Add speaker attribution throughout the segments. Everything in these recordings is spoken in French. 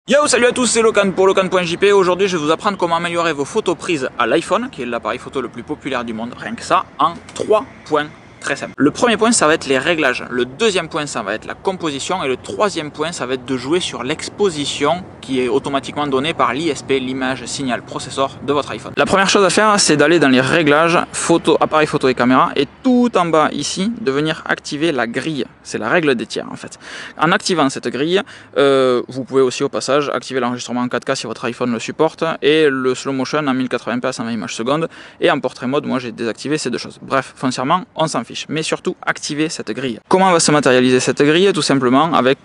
Speaker 1: Yo, salut à tous, c'est Locan pour Locan.jp. Aujourd'hui, je vais vous apprendre comment améliorer vos photos prises à l'iPhone, qui est l'appareil photo le plus populaire du monde, rien que ça, en 3 points très simples. Le premier point, ça va être les réglages. Le deuxième point, ça va être la composition. Et le troisième point, ça va être de jouer sur l'exposition qui est automatiquement donnée par l'ISP, l'image signal processor de votre iPhone. La première chose à faire, c'est d'aller dans les réglages photo, appareil photo et caméra, et tout en bas ici, de venir activer la grille. C'est la règle des tiers en fait. En activant cette grille, vous pouvez aussi au passage activer l'enregistrement en 4K si votre iPhone le supporte, et le slow motion en 1080p à 120 images secondes, et en portrait mode, moi j'ai désactivé ces deux choses. Bref, foncièrement, on s'en fiche, mais surtout activer cette grille. Comment va se matérialiser cette grille? Tout simplement avec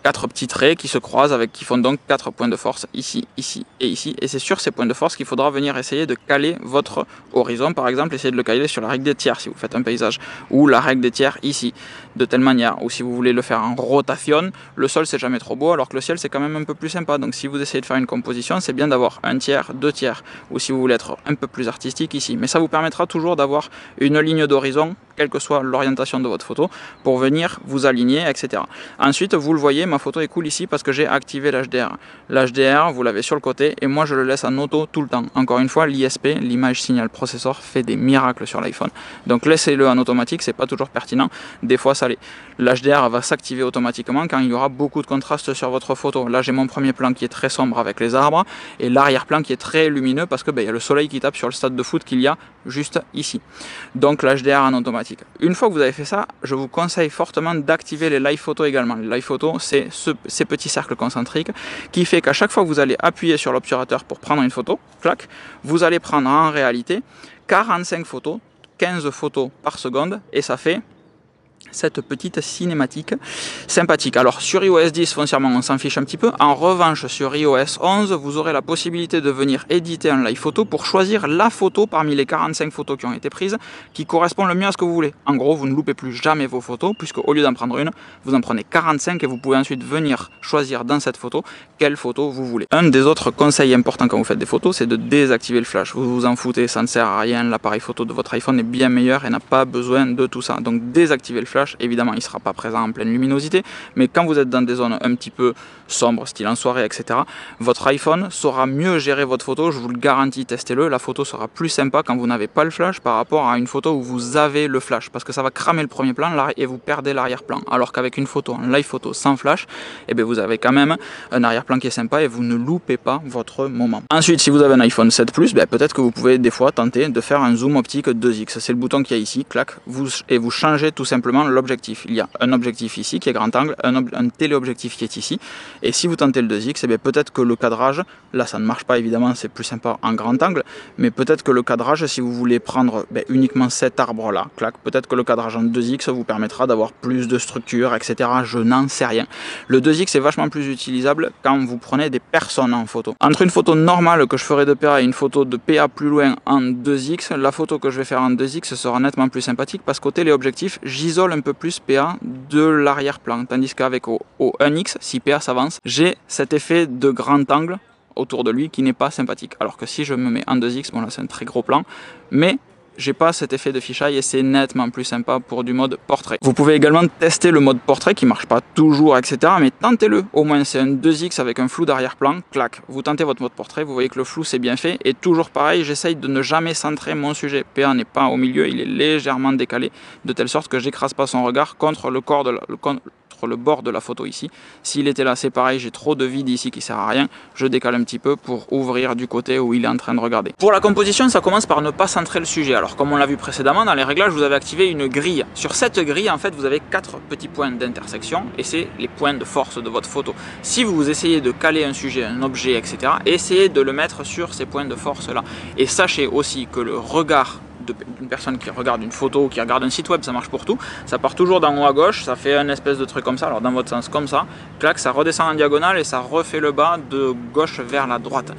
Speaker 1: 4 petits traits qui se croisent, qui font donc 4 points de force ici, ici et ici, et c'est sur ces points de force qu'il faudra venir essayer de caler votre horizon. Par exemple, essayez de le caler sur la règle des tiers si vous faites un paysage, ou la règle des tiers ici, de telle manière, ou si vous voulez le faire en rotation, le sol c'est jamais trop beau, alors que le ciel c'est quand même un peu plus sympa. Donc si vous essayez de faire une composition, c'est bien d'avoir un tiers, 2 tiers, ou si vous voulez être un peu plus artistique ici, mais ça vous permettra toujours d'avoir une ligne d'horizon, quelle que soit l'orientation de votre photo, pour venir vous aligner, etc. Ensuite, vous le voyez, ma photo est cool ici parce que j'ai activé l'HDR. L'HDR, vous l'avez sur le côté, et moi je le laisse en auto tout le temps. Encore une fois, l'ISP, l'image signal processor, fait des miracles sur l'iPhone. Donc laissez-le en automatique, c'est pas toujours pertinent, des fois ça l'est. L'HDR va s'activer automatiquement quand il y aura beaucoup de contraste sur votre photo. Là j'ai mon premier plan qui est très sombre avec les arbres, et l'arrière-plan qui est très lumineux parce que il y a le soleil qui tape sur le stade de foot qu'il y a juste ici. Donc l'HDR en automatique. Une fois que vous avez fait ça, je vous conseille fortement d'activer les live photos également. Les live photos, c'est ces petits cercles concentriques qui fait qu'à chaque fois que vous allez appuyer sur l'obturateur pour prendre une photo, clac, vous allez prendre en réalité 45 photos, 15 photos par seconde, et ça fait cette petite cinématique sympathique. Alors sur iOS 10, foncièrement on s'en fiche un petit peu. En revanche, sur iOS 11, vous aurez la possibilité de venir éditer un live photo pour choisir la photo parmi les 45 photos qui ont été prises qui correspond le mieux à ce que vous voulez. En gros, vous ne loupez plus jamais vos photos, puisque au lieu d'en prendre une, vous en prenez 45 et vous pouvez ensuite venir choisir dans cette photo quelle photo vous voulez. Un des autres conseils importants quand vous faites des photos, c'est de désactiver le flash. Vous vous en foutez, ça ne sert à rien, l'appareil photo de votre iPhone est bien meilleur et n'a pas besoin de tout ça. Donc désactivez le flash. Évidemment, il ne sera pas présent en pleine luminosité, mais quand vous êtes dans des zones un petit peu sombres, style en soirée, etc., votre iPhone saura mieux gérer votre photo, je vous le garantis, testez-le. La photo sera plus sympa quand vous n'avez pas le flash par rapport à une photo où vous avez le flash, parce que ça va cramer le premier plan et vous perdez l'arrière-plan. Alors qu'avec une photo, en live photo sans flash, vous avez quand même un arrière-plan qui est sympa et vous ne loupez pas votre moment. Ensuite, si vous avez un iPhone 7 Plus, peut-être que vous pouvez des fois tenter de faire un zoom optique 2x. C'est le bouton qu'il y a ici, clac, et vous changez tout simplement l'objectif. Il y a un objectif ici qui est grand angle, un téléobjectif qui est ici, et si vous tentez le 2x, peut-être que le cadrage, là ça ne marche pas évidemment, c'est plus sympa en grand angle, mais peut-être que le cadrage, si vous voulez prendre uniquement cet arbre là, clac, peut-être que le cadrage en 2x vous permettra d'avoir plus de structure, etc. Je n'en sais rien. Le 2x est vachement plus utilisable quand vous prenez des personnes en photo. Entre une photo normale que je ferai de PA et une photo de PA plus loin en 2x, la photo que je vais faire en 2x sera nettement plus sympathique parce qu'au téléobjectif, j'isole un peu plus PA de l'arrière-plan, tandis qu'avec au 1x, si PA s'avance, j'ai cet effet de grand angle autour de lui qui n'est pas sympathique. Alors que si je me mets en 2x, bon là c'est un très gros plan, mais j'ai pas cet effet de fisheye et c'est nettement plus sympa pour du mode portrait. Vous pouvez également tester le mode portrait qui marche pas toujours, etc. Mais tentez-le, au moins c'est un 2x avec un flou d'arrière-plan, clac, vous tentez votre mode portrait, vous voyez que le flou c'est bien fait, et toujours pareil, j'essaye de ne jamais centrer mon sujet. PA n'est pas au milieu, il est légèrement décalé, de telle sorte que j'écrase pas son regard contre le corps de le bord de la photo ici. S'il était là, c'est pareil, j'ai trop de vide ici qui sert à rien, je décale un petit peu pour ouvrir du côté où il est en train de regarder. Pour la composition, ça commence par ne pas centrer le sujet. Alors comme on l'a vu précédemment, dans les réglages, vous avez activé une grille. Sur cette grille, en fait, vous avez 4 petits points d'intersection et c'est les points de force de votre photo. Si vous essayez de caler un sujet, un objet, etc., essayez de le mettre sur ces points de force là. Et sachez aussi que le regard d'une personne qui regarde une photo, qui regarde un site web, ça marche pour tout. Ça part toujours d'en haut à gauche, ça fait un espèce de truc comme ça, alors dans votre sens comme ça, clac, ça redescend en diagonale et ça refait le bas de gauche vers la droite.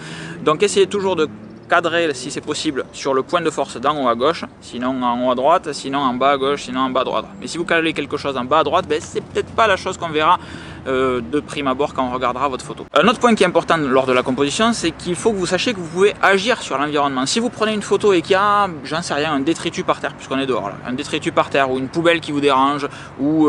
Speaker 1: Donc essayez toujours de cadrer si c'est possible sur le point de force d'en haut à gauche, sinon en haut à droite, sinon en bas à gauche, sinon en bas à droite. Mais si vous calez quelque chose en bas à droite, c'est peut-être pas la chose qu'on verra de prime abord quand on regardera votre photo. Un autre point qui est important lors de la composition, c'est qu'il faut que vous sachiez que vous pouvez agir sur l'environnement. Si vous prenez une photo et qu'il y a, j'en sais rien, un détritus par terre, puisqu'on est dehors là, un détritus par terre ou une poubelle qui vous dérange ou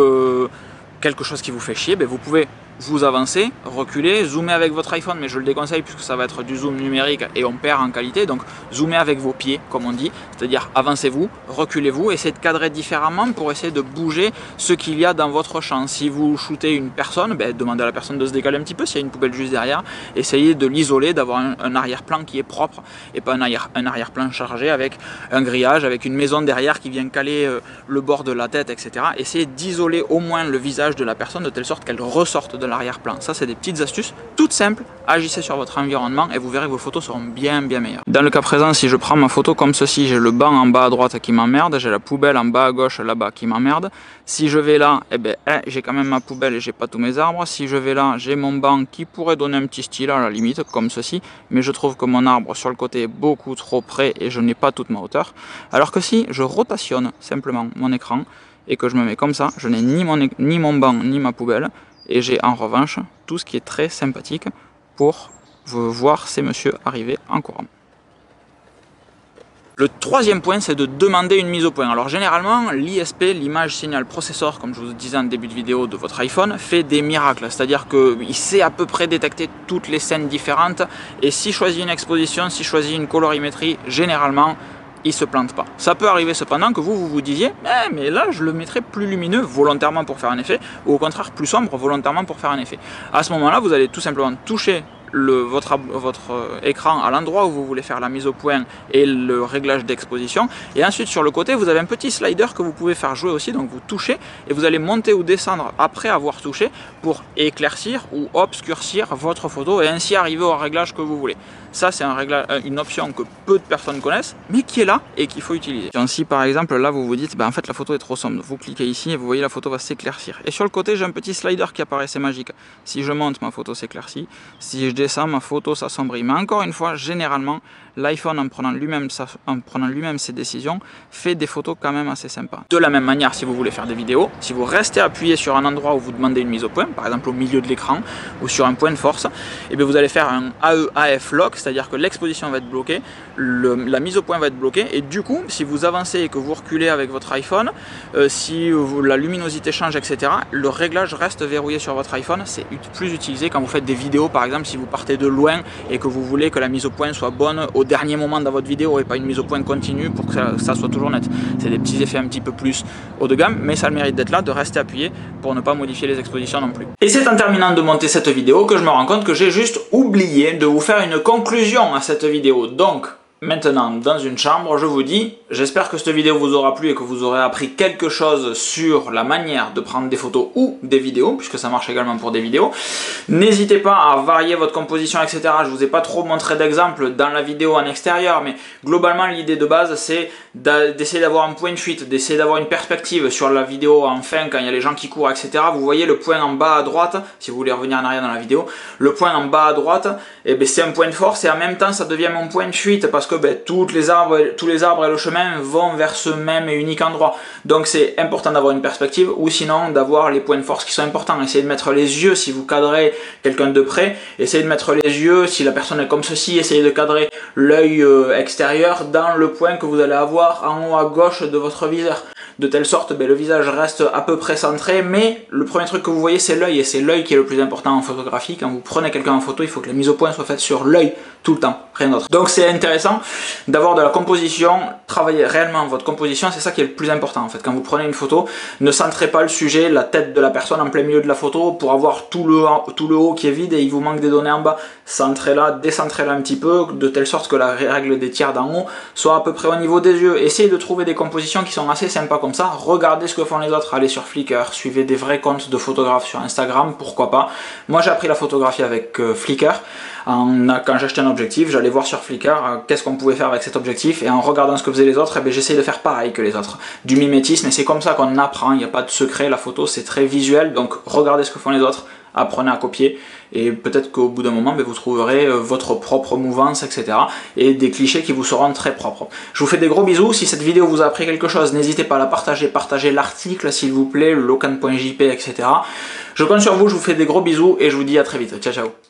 Speaker 1: quelque chose qui vous fait chier, vous pouvez vous avancez, reculez, zoomez avec votre iPhone, mais je le déconseille puisque ça va être du zoom numérique et on perd en qualité, donc zoomez avec vos pieds comme on dit, c'est-à-dire avancez-vous, reculez-vous, essayez de cadrer différemment pour essayer de bouger ce qu'il y a dans votre champ. Si vous shootez une personne, demandez à la personne de se décaler un petit peu, s'il y a une poubelle juste derrière, essayez de l'isoler, d'avoir un arrière-plan qui est propre et pas un arrière-plan chargé avec un grillage, avec une maison derrière qui vient caler le bord de la tête, etc. Essayez d'isoler au moins le visage de la personne de telle sorte qu'elle ressorte de l'arrière-plan. Ça, c'est des petites astuces toutes simples. Agissez sur votre environnement et vous verrez que vos photos seront bien meilleures. Dans le cas présent, si je prends ma photo comme ceci, j'ai le banc en bas à droite qui m'emmerde, j'ai la poubelle en bas à gauche là-bas qui m'emmerde. Si je vais là, j'ai quand même ma poubelle et j'ai pas tous mes arbres. Si je vais là, j'ai mon banc qui pourrait donner un petit style à la limite, comme ceci, mais je trouve que mon arbre sur le côté est beaucoup trop près et je n'ai pas toute ma hauteur. Alors que si je rotationne simplement mon écran et que je me mets comme ça, je n'ai ni mon banc ni ma poubelle. Et j'ai en revanche tout ce qui est très sympathique pour voir ces messieurs arriver en courant. Le troisième point, c'est de demander une mise au point. Alors généralement, l'ISP, l'image signal processor, comme je vous disais en début de vidéo de votre iPhone, fait des miracles. C'est-à-dire qu'il sait à peu près détecter toutes les scènes différentes. Et s'il choisit une exposition, s'il choisit une colorimétrie, généralement, il se plante pas. Ça peut arriver cependant que vous disiez mais là je le mettrai plus lumineux volontairement pour faire un effet, ou au contraire plus sombre volontairement pour faire un effet. À ce moment là vous allez tout simplement toucher votre écran à l'endroit où vous voulez faire la mise au point et le réglage d'exposition, et ensuite sur le côté vous avez un petit slider que vous pouvez faire jouer aussi, donc vous touchez et vous allez monter ou descendre après avoir touché pour éclaircir ou obscurcir votre photo et ainsi arriver au réglage que vous voulez. Ça c'est une option que peu de personnes connaissent mais qui est là et qu'il faut utiliser. Si par exemple là vous vous dites en fait la photo est trop sombre, vous cliquez ici et vous voyez la photo va s'éclaircir, et sur le côté j'ai un petit slider qui apparaît, c'est magique. Si je monte, ma photo s'éclaircit, si je descends, ma photo s'assombrit. Mais encore une fois, généralement l'iPhone en prenant lui-même ses décisions fait des photos quand même assez sympas. De la même manière, si vous voulez faire des vidéos, si vous restez appuyé sur un endroit où vous demandez une mise au point, par exemple au milieu de l'écran ou sur un point de force, et bien vous allez faire un AEAF lock, c'est-à-dire que l'exposition va être bloquée, la mise au point va être bloquée, et du coup si vous avancez et que vous reculez avec votre iPhone, si la luminosité change, etc., le réglage reste verrouillé sur votre iPhone. C'est plus utilisé quand vous faites des vidéos, par exemple si vous partez de loin et que vous voulez que la mise au point soit bonne au dernier moment dans votre vidéo et pas une mise au point continue pour que ça soit toujours net. C'est des petits effets un petit peu plus haut de gamme, mais ça a le mérite d'être là, de rester appuyé pour ne pas modifier les expositions non plus. Et c'est en terminant de monter cette vidéo que je me rends compte que j'ai juste oublié de vous faire une conclusion à cette vidéo. Donc maintenant, dans une chambre, je vous dis, j'espère que cette vidéo vous aura plu et que vous aurez appris quelque chose sur la manière de prendre des photos ou des vidéos, puisque ça marche également pour des vidéos. N'hésitez pas à varier votre composition, etc. Je vous ai pas trop montré d'exemple dans la vidéo en extérieur, mais globalement, l'idée de base, c'est d'essayer d'avoir un point de fuite, d'essayer d'avoir une perspective sur la vidéo enfin, quand il y a les gens qui courent, etc. Vous voyez le point en bas à droite, si vous voulez revenir en arrière dans la vidéo, le point en bas à droite, c'est un point de force et en même temps, ça devient mon point de fuite parce que tous les arbres et le chemin vont vers ce même et unique endroit. Donc c'est important d'avoir une perspective, ou sinon d'avoir les points de force qui sont importants. Essayez de mettre les yeux si vous cadrez quelqu'un de près, essayez de mettre les yeux si la personne est comme ceci, essayez de cadrer l'œil extérieur dans le point que vous allez avoir en haut à gauche de votre viseur. De telle sorte, le visage reste à peu près centré, mais le premier truc que vous voyez c'est l'œil, et c'est l'œil qui est le plus important en photographie. Quand vous prenez quelqu'un en photo, il faut que la mise au point soit faite sur l'œil tout le temps, rien d'autre. Donc c'est intéressant d'avoir de la composition, travailler réellement votre composition, c'est ça qui est le plus important en fait. Quand vous prenez une photo, ne centrez pas le sujet, la tête de la personne en plein milieu de la photo pour avoir tout le haut qui est vide et il vous manque des données en bas. Centrez-la, décentrez-la un petit peu, de telle sorte que la règle des tiers d'en haut soit à peu près au niveau des yeux. Essayez de trouver des compositions qui sont assez sympas comme ça, regardez ce que font les autres, allez sur Flickr, suivez des vrais comptes de photographes sur Instagram, pourquoi pas. Moi j'ai appris la photographie avec Flickr. Quand j'achetais un objectif, j'allais voir sur Flickr qu'est-ce qu'on pouvait faire avec cet objectif, et en regardant ce que faisaient les autres, j'essayais de faire pareil que les autres. Du mimétisme, et c'est comme ça qu'on apprend, il n'y a pas de secret, la photo c'est très visuel, donc regardez ce que font les autres, apprenez à copier, et peut-être qu'au bout d'un moment vous trouverez votre propre mouvance, etc. et des clichés qui vous seront très propres. Je vous fais des gros bisous. Si cette vidéo vous a appris quelque chose, n'hésitez pas à la partager, partagez l'article s'il vous plaît, le locan.jp, etc. Je compte sur vous, je vous fais des gros bisous et je vous dis à très vite. Ciao ciao.